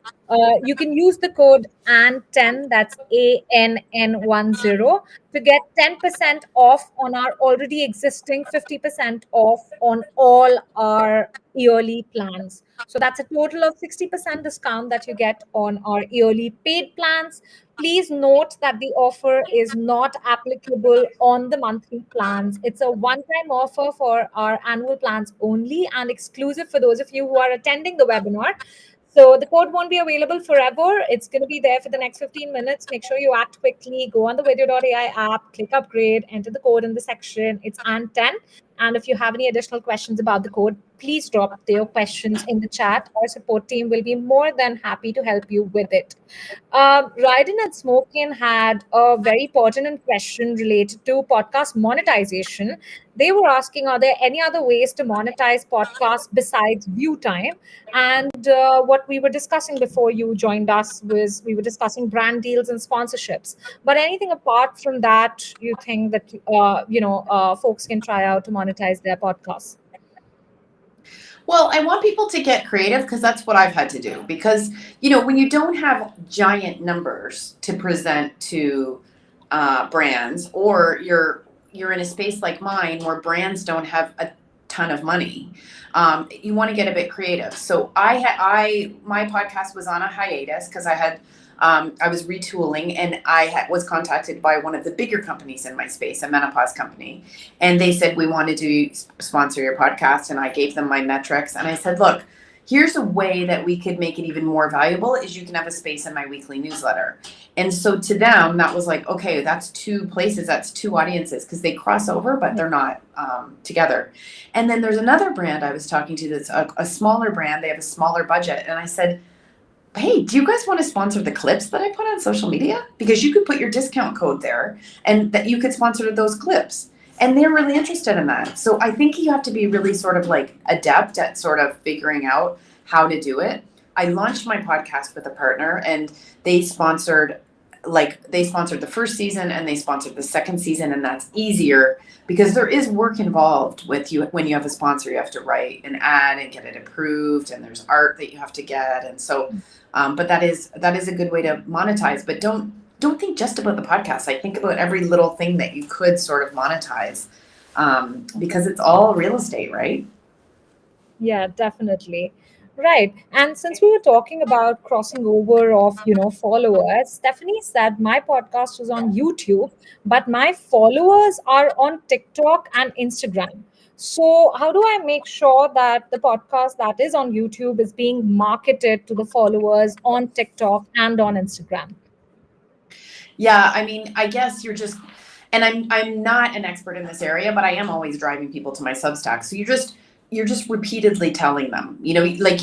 you can use the code ANN10, that's ANN10, to get 10% off on our already existing 50% off on all our yearly plans. So that's a total of 60% discount that you get on our yearly paid plans. Please note that the offer is not applicable on the monthly plans. It's a one-time offer for our annual plans only and exclusive for those of you who are attending the webinar. So the code won't be available forever. It's going to be there for the next 15 minutes. Make sure you act quickly. Go on the vidyo.ai app, click upgrade, enter the code in the section. It's ANN10. And if you have any additional questions about the code, please drop their questions in the chat. Our support team will be more than happy to help you with it. Ryden and Smokin had a very pertinent question related to podcast monetization. They were asking, are there any other ways to monetize podcasts besides view time? And what we were discussing before you joined us was we were discussing brand deals and sponsorships. But anything apart from that, you think that folks can try out to monetize their podcasts? Well, I want people to get creative because that's what I've had to do. Because, when you don't have giant numbers to present to brands, or you're in a space like mine where brands don't have a ton of money, you want to get a bit creative. So my podcast was on a hiatus because I was retooling, and was contacted by one of the bigger companies in my space, a menopause company. And they said, we wanted to sponsor your podcast. And I gave them my metrics. And I said, look, here's a way that we could make it even more valuable is you can have a space in my weekly newsletter. And so to them, that was like, okay, that's two places, that's two audiences, because they cross over, but they're not together. And then there's another brand I was talking to that's a smaller brand. They have a smaller budget. And I said, hey, do you guys want to sponsor the clips that I put on social media? Because you could put your discount code there and that you could sponsor those clips. And they're really interested in that. So I think you have to be really sort of like adept at sort of figuring out how to do it. I launched my podcast with a partner, and they sponsored the first season and they sponsored the second season, and that's easier because there is work involved with you. When you have a sponsor, you have to write an ad and get it approved, and there's art that you have to get. And so, but that is a good way to monetize, but don't think just about the podcast. I think about every little thing that you could sort of monetize, because it's all real estate, right? Yeah, definitely. Right. And since we were talking about crossing over of, followers, Stephanie said my podcast was on YouTube, but my followers are on TikTok and Instagram. So how do I make sure that the podcast that is on YouTube is being marketed to the followers on TikTok and on Instagram? Yeah, I mean, I guess and I'm not an expert in this area, but I am always driving people to my Substack. So you're just repeatedly telling them, like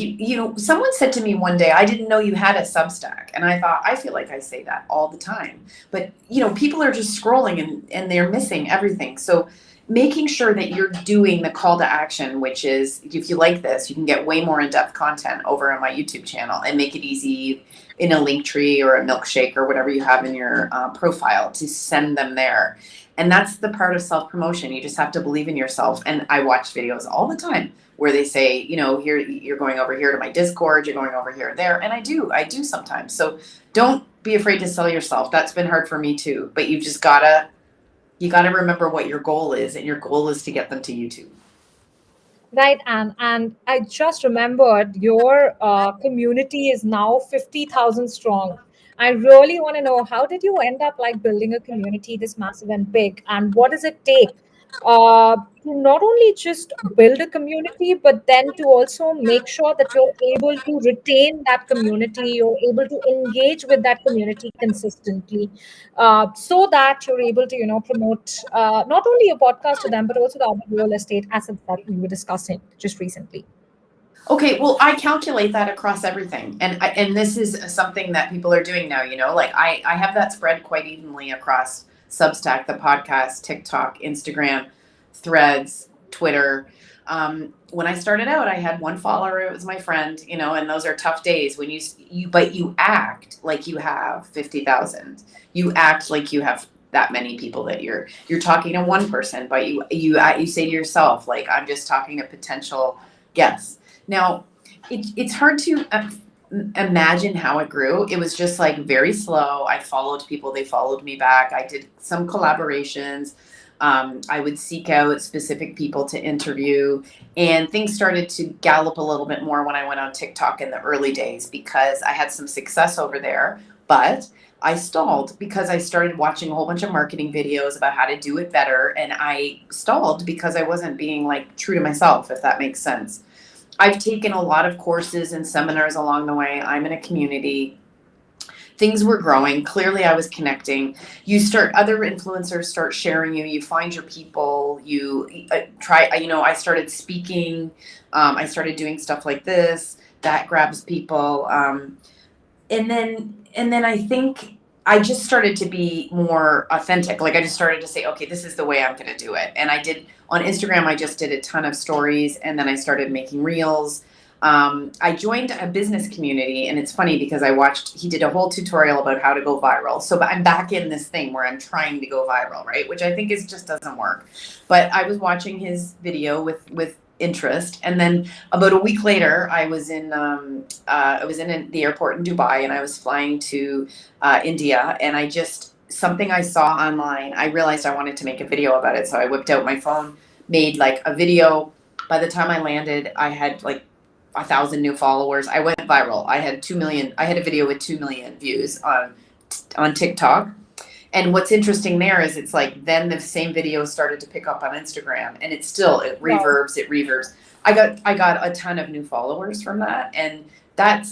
someone said to me one day, I didn't know you had a Substack. And I thought, I feel like I say that all the time, but people are just scrolling and they're missing everything. So making sure that you're doing the call to action, which is, if you like this, you can get way more in-depth content over on my YouTube channel, and make it easy in a link tree or a milkshake or whatever you have in your profile to send them there. And that's the part of self-promotion. You just have to believe in yourself. And I watch videos all the time where they say, here, you're going over here to my Discord, you're going over here or there. And I do sometimes. So don't be afraid to sell yourself. That's been hard for me too. But you gotta remember what your goal is. And your goal is to get them to YouTube. Right, Anne. And I just remembered your community is now 50,000 strong. I really want to know, how did you end up like building a community this massive and big? And what does it take to not only just build a community, but then to also make sure that you're able to retain that community, you're able to engage with that community consistently, so that you're able to, promote not only your podcast to them, but also the other real estate assets that we were discussing just recently. Okay, well, I calculate that across everything, and this is something that people are doing now. Like I have that spread quite evenly across Substack, the podcast, TikTok, Instagram, Threads, Twitter. When I started out, I had one follower. It was my friend, and those are tough days when but you act like you have 50,000. You act like you have that many people that you're talking to one person, but you say to yourself, like, I'm just talking to potential guests. Now, it's hard to imagine how it grew. It was just like very slow. I followed people, they followed me back. I did some collaborations. I would seek out specific people to interview, and things started to gallop a little bit more when I went on TikTok in the early days, because I had some success over there, but I stalled because I started watching a whole bunch of marketing videos about how to do it better. And I stalled because I wasn't being like true to myself, if that makes sense. I've taken a lot of courses and seminars along the way. I'm in a community things were growing. Clearly I was connecting. Other influencers start sharing you, you find your people, I started speaking. I started doing stuff like this that grabs people. And then I think I just started to be more authentic. Like I just started to say, okay, this is the way I'm going to do it. And I did on Instagram. I just did a ton of stories, and then I started making reels. I joined a business community, and it's funny because he did a whole tutorial about how to go viral. So I'm back in this thing where I'm trying to go viral, right? Which I think just doesn't work. But I was watching his video with interest, and then about a week later, I was in the airport in Dubai, and I was flying to India, and something I saw online, I realized I wanted to make a video about it. So I whipped out my phone, made like a video. By the time I landed, I had like 1,000 new followers. I went viral. I had 2 million. I had a video with 2 million views on TikTok. And what's interesting there is it's like then the same video started to pick up on Instagram, and it Wow. reverbs. I got a ton of new followers from that, and I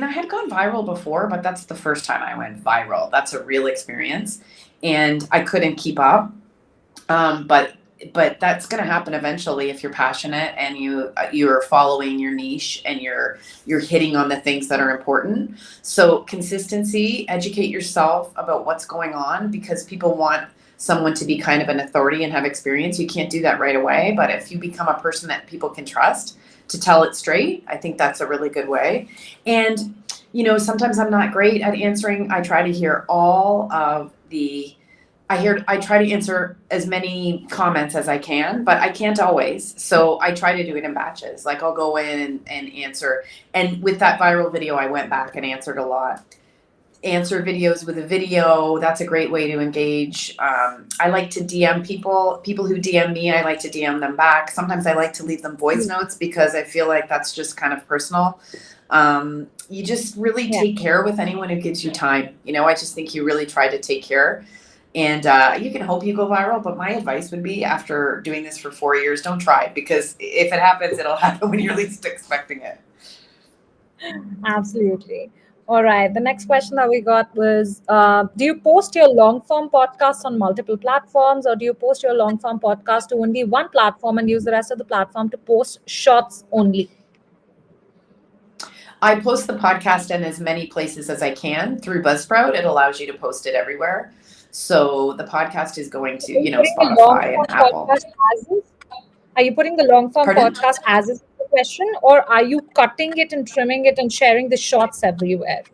had gone viral before, but that's the first time I went viral. That's a real experience, and I couldn't keep up. But that's going to happen eventually if you're passionate and you're following your niche and you're hitting on the things that are important. So consistency, educate yourself about what's going on, because people want someone to be kind of an authority and have experience. You can't do that right away, but if you become a person that people can trust to tell it straight, I think that's a really good way. And sometimes I'm not great at answering. I try to hear all of the I try to answer as many comments as I can, but I can't always. So I try to do it in batches. Like I'll go in and answer. And with that viral video, I went back and answered a lot. Answer videos with a video. That's a great way to engage. I like to DM people who DM me. I like to DM them back. Sometimes I like to leave them voice notes because I feel like that's just kind of personal. You just really Yeah. take care with anyone who gives you time. I just think you really try to take care. And you can hope you go viral, but my advice would be, after doing this for 4 years, don't try, because if it happens, it'll happen when you're least expecting it. Absolutely. All right. The next question that we got was, do you post your long form podcasts on multiple platforms, or do you post your long form podcast to only one platform and use the rest of the platform to post shorts only? I post the podcast in as many places as I can through Buzzsprout. It allows you to post it everywhere. So the podcast is going to, Are you putting the long Spotify and form Apple. podcast as is? Are you putting the long form Pardon? podcast as is the question, or are you cutting it and trimming it and sharing the shorts everywhere?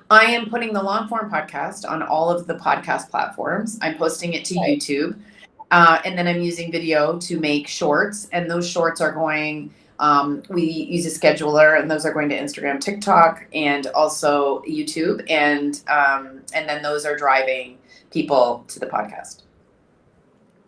I am putting the long form podcast on all of the podcast platforms. I'm posting it to Right. YouTube. And then I'm using video to make shorts. And those shorts are going, we use a scheduler, and those are going to Instagram, TikTok, and also YouTube. And then those are driving people to the podcast.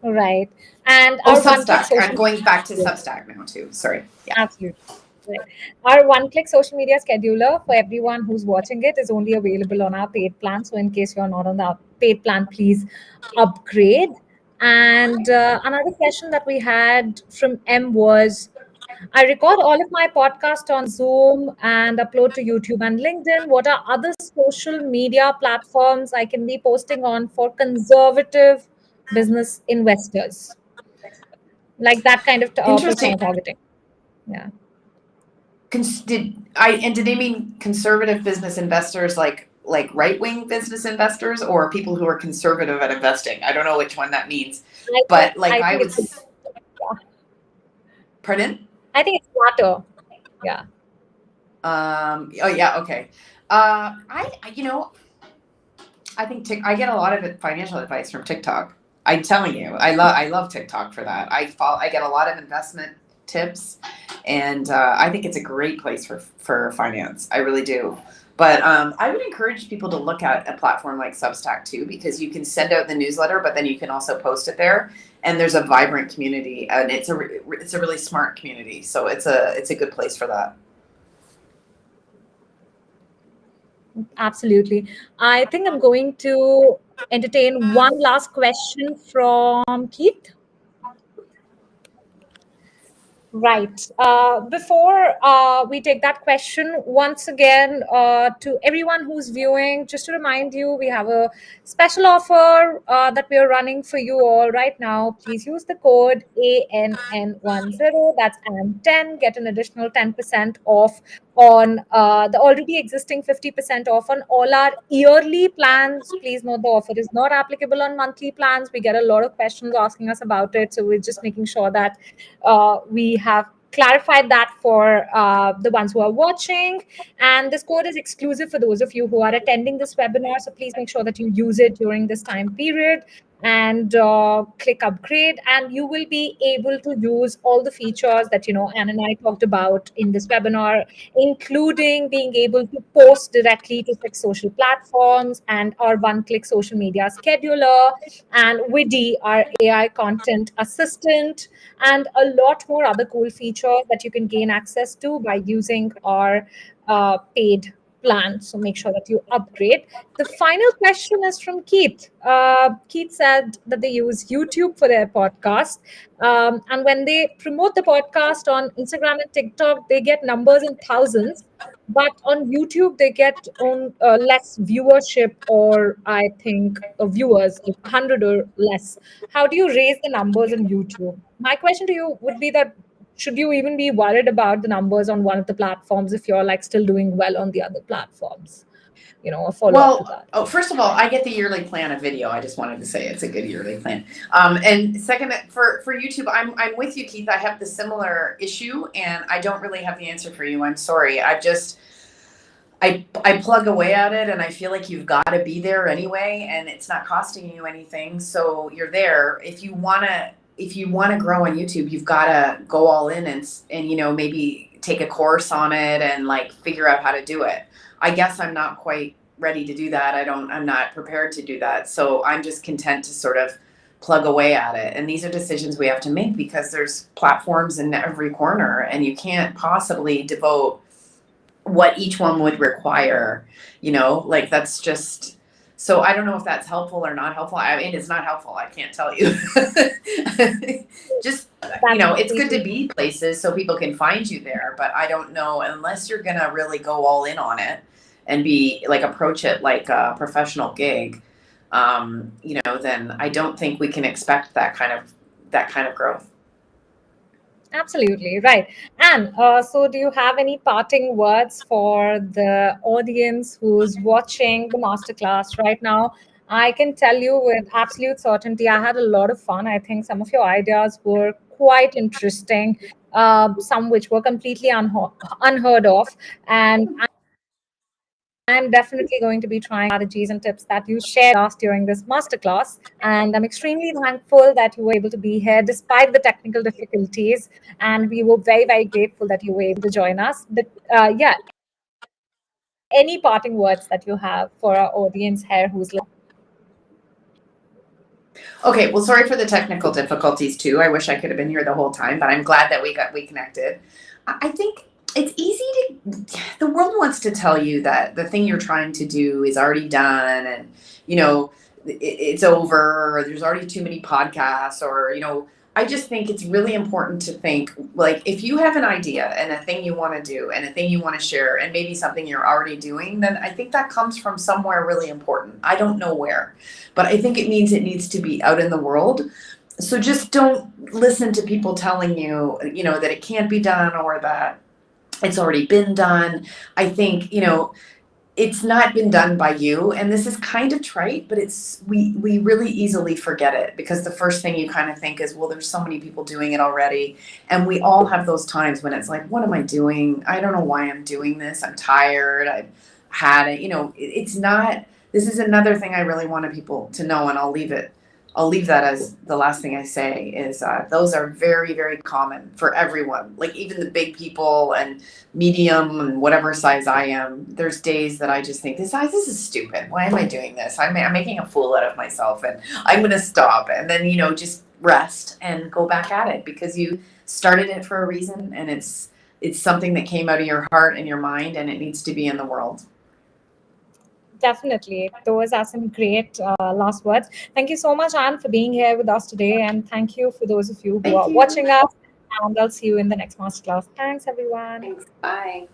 Right. And Oh, our one-click Substack. I'm social going back to media. Substack now too. Sorry. Yeah. Absolutely. Right. Our one-click social media scheduler for everyone who's watching it is only available on our paid plan. So in case you're not on the paid plan, please upgrade. And another question that we had from M was, I record all of my podcast on Zoom and upload to YouTube and LinkedIn. What are other social media platforms I can be posting on for conservative business investors? Like that kind of Interesting. persona targeting. Yeah. Did they mean conservative business investors, like right wing business investors, or people who are conservative at investing? I don't know which one that means, but like I think it's yeah. pardon? I think it's latter. Yeah. Oh yeah. Okay. I think I get a lot of financial advice from TikTok. I'm telling you, I love TikTok for that. I get a lot of investment tips, and I think it's a great place for finance. I really do. But I would encourage people to look at a platform like Substack too, because you can send out the newsletter, but then you can also post it there, and there's a vibrant community, and it's a really smart community. So it's a good place for that. Absolutely. I think I'm going to entertain one last question from Keith. Right. Before we take that question, once again, to everyone who's viewing, just to remind you, we have a special offer that we are running for you all right now. Please use the code ANN10. That's AN10. Get an additional 10% off on the already existing 50% off on all our yearly plans. Please note the offer is not applicable on monthly plans. We get a lot of questions asking us about it. So we're just making sure that we have clarified that for the ones who are watching. And this code is exclusive for those of you who are attending this webinar. So please make sure that you use it during this time period and click upgrade, and you will be able to use all the features that Anne and I talked about in this webinar, including being able to post directly to 6 social platforms and our one-click social media scheduler, and Widi, our AI content assistant, and a lot more other cool features that you can gain access to by using our paid plan. So make sure that you upgrade. The final question is from Keith. Keith said that they use YouTube for their podcast. And when they promote the podcast on Instagram and TikTok, they get numbers in thousands. But on YouTube, they get on less viewership, or I think viewers, like 100 or less. How do you raise the numbers on YouTube? My question to you would be that should you even be worried about the numbers on one of the platforms if you're like still doing well on the other platforms? A follow up to Well, that. oh, first of all, I get the yearly plan of video. I just wanted to say it's a good yearly plan. And second, for YouTube, I'm with you, Keith. I have the similar issue, and I don't really have the answer for you. I'm sorry. I plug away at it, and I feel like you've got to be there anyway, and it's not costing you anything, so you're there. If you wanna grow on YouTube, you've got to go all in and maybe take a course on it and like figure out how to do it. I guess I'm not quite ready to do that. I'm not prepared to do that. So I'm just content to sort of plug away at it. And these are decisions we have to make because there's platforms in every corner, and you can't possibly devote what each one would require, like that's just, so I don't know if that's helpful or not helpful. I mean, it's not helpful. I can't tell you. Just, That's it's good to completely be places so people can find you there, but I don't know, unless you're going to really go all in on it and be like, approach it like a professional gig, then I don't think we can expect that kind of growth. absolutely right. And so, do you have any parting words for the audience who's watching the masterclass right now? I can tell you with absolute certainty, I had a lot of fun. I think some of your ideas were quite interesting, some which were completely unheard of. And I'm definitely going to be trying strategies and tips that you shared with us during this masterclass. And I'm extremely thankful that you were able to be here despite the technical difficulties. And we were very, very grateful that you were able to join us. But yeah, any parting words that you have for our audience here who's listening? Okay, well, sorry for the technical difficulties too. I wish I could have been here the whole time, but I'm glad that we connected. I think it's easy the world wants to tell you that the thing you're trying to do is already done, and it's over, or there's already too many podcasts, or I just think it's really important to think, like, if you have an idea and a thing you want to do and a thing you want to share and maybe something you're already doing, then I think that comes from somewhere really important. I don't know where, but I think it means it needs to be out in the world. So just don't listen to people telling you, that it can't be done or that it's already been done. I think, it's not been done by you, and this is kind of trite, but we really easily forget it, because the first thing you kind of think is, well, there's so many people doing it already. And we all have those times when it's like, what am I doing? I don't know why I'm doing this. I'm tired. I've had it. It's not, this is another thing I really wanted people to know, and I'll leave that as the last thing I say is, those are very, very common for everyone. Like, even the big people and medium and whatever size I am, there's days that I just think, this is stupid. Why am I doing this? I'm making a fool out of myself, and I'm going to stop. And then, just rest and go back at it, because you started it for a reason, and it's something that came out of your heart and your mind, and it needs to be in the world. Definitely. Those are some great last words. Thank you so much, Anne, for being here with us today. And thank you for those of you who Thank are you. watching us. and I'll see you in the next masterclass. Thanks, everyone. Thanks. Bye.